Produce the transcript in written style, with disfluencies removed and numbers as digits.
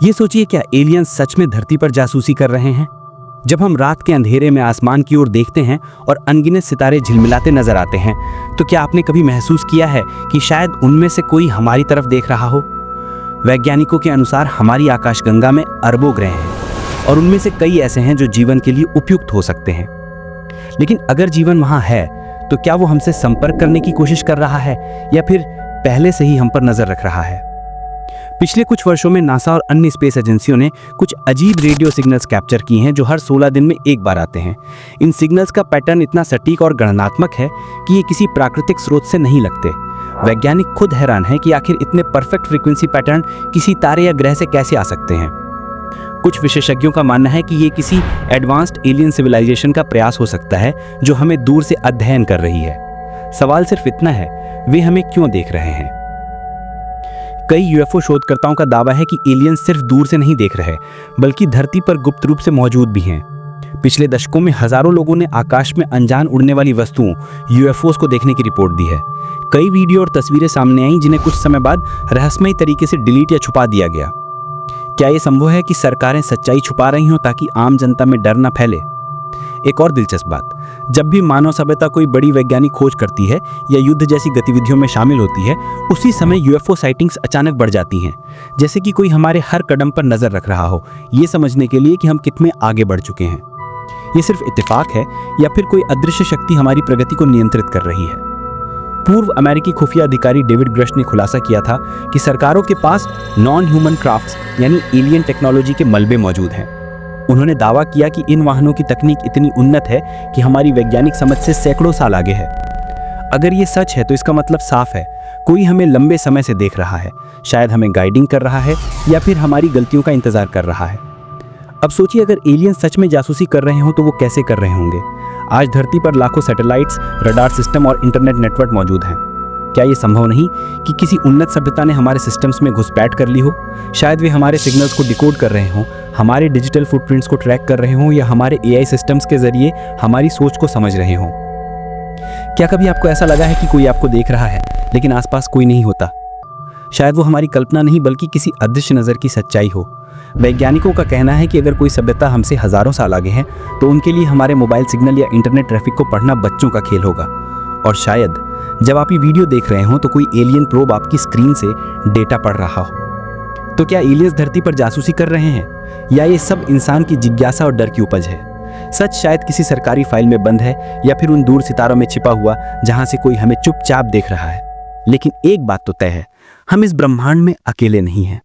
ये सोचिए, क्या एलियंस सच में धरती पर जासूसी कर रहे हैं? जब हम रात के अंधेरे में आसमान की ओर देखते हैं और अनगिनत सितारे झिलमिलाते नजर आते हैं, तो क्या आपने कभी महसूस किया है कि शायद उनमें से कोई हमारी तरफ देख रहा हो? वैज्ञानिकों के अनुसार हमारी आकाशगंगा में अरबों ग्रह हैं और उनमें से कई ऐसे हैं जो जीवन के लिए उपयुक्त हो सकते हैं। लेकिन अगर जीवन वहां है, तो क्या वो हमसे संपर्क करने की कोशिश कर रहा है या फिर पहले से ही हम पर नजर रख रहा है? पिछले कुछ वर्षों में नासा और अन्य स्पेस एजेंसियों ने कुछ अजीब रेडियो सिग्नल्स कैप्चर किए हैं जो हर 16 दिन में एक बार आते हैं। इन सिग्नल्स का पैटर्न इतना सटीक और गणनात्मक है कि ये किसी प्राकृतिक स्रोत से नहीं लगते। वैज्ञानिक खुद हैरान हैं कि आखिर इतने परफेक्ट फ्रीक्वेंसी पैटर्न किसी तारे या ग्रह से कैसे आ सकते हैं। कुछ विशेषज्ञों का मानना है कि ये किसी एडवांस्ड एलियन सिविलाइजेशन का प्रयास हो सकता है जो हमें दूर से अध्ययन कर रही है। सवाल सिर्फ इतना है, वे हमें क्यों देख रहे हैं? कई यूएफओ शोधकर्ताओं का दावा है कि एलियंस सिर्फ दूर से नहीं देख रहे, बल्कि धरती पर गुप्त रूप से मौजूद भी हैं। पिछले दशकों में हजारों लोगों ने आकाश में अनजान उड़ने वाली वस्तुओं यूएफओस को देखने की रिपोर्ट दी है। कई वीडियो और तस्वीरें सामने आईं जिन्हें कुछ समय बाद रहस्यमयी तरीके से डिलीट या छुपा दिया गया। क्या यह संभव है कि सरकारें सच्चाई छुपा रही हों ताकि आम जनता में डर न फैले? एक और दिलचस्प बात, जब भी मानव सभ्यता कोई बड़ी वैज्ञानिक खोज करती है या युद्ध जैसी गतिविधियों में शामिल होती है, उसी समय यूएफओ साइटिंग्स अचानक बढ़ जाती हैं, जैसे कि कोई हमारे हर कदम पर नजर रख रहा हो, ये समझने के लिए कि हम कितने आगे बढ़ चुके हैं। ये सिर्फ इत्तेफाक है या फिर कोई अदृश्य शक्ति हमारी प्रगति को नियंत्रित कर रही है? पूर्व अमेरिकी खुफिया अधिकारी डेविड ग्रश ने खुलासा किया था कि सरकारों के पास नॉन ह्यूमन क्राफ्ट्स यानी एलियन टेक्नोलॉजी के मलबे मौजूद हैं। उन्होंने दावा किया कि इन वाहनों की तकनीक इतनी उन्नत है कि हमारी वैज्ञानिक समझ से सैकड़ों साल आगे है। अगर ये सच है तो इसका मतलब साफ है, कोई हमें लंबे समय से देख रहा है, शायद हमें गाइडिंग कर रहा है या फिर हमारी गलतियों का इंतजार कर रहा है। अब सोचिए, अगर एलियन सच में जासूसी कर रहे हो तो वो कैसे कर रहे होंगे? आज धरती पर लाखों सैटेलाइट्स, रडार सिस्टम और इंटरनेट नेटवर्क मौजूद हैं। क्या ये संभव नहीं कि किसी उन्नत सभ्यता ने हमारे सिस्टम्स में घुसपैठ कर ली हो? शायद वे हमारे सिग्नल्स को डिकोड कर रहे हों, हमारे डिजिटल फुटप्रिंट्स को ट्रैक कर रहे हों या हमारे एआई सिस्टम्स के जरिए हमारी सोच को समझ रहे हों। क्या कभी आपको ऐसा लगा है कि कोई आपको देख रहा है लेकिन आसपास कोई नहीं होता? शायद वो हमारी कल्पना नहीं बल्कि किसी अदृश्य नज़र की सच्चाई हो। वैज्ञानिकों का कहना है कि अगर कोई सभ्यता हमसे हजारों साल आगे है तो उनके लिए हमारे मोबाइल सिग्नल या इंटरनेट ट्रैफिक को पढ़ना बच्चों का खेल होगा। और शायद जब आप ये वीडियो देख रहे हो तो कोई एलियन प्रोब आपकी स्क्रीन से डेटा पढ़ रहा हो। तो क्या एलियंस धरती पर जासूसी कर रहे हैं या ये सब इंसान की जिज्ञासा और डर की उपज है? सच शायद किसी सरकारी फाइल में बंद है या फिर उन दूर सितारों में छिपा हुआ जहां से कोई हमें चुपचाप देख रहा है। लेकिन एक बात तो तय है, हम इस ब्रह्मांड में अकेले नहीं हैं।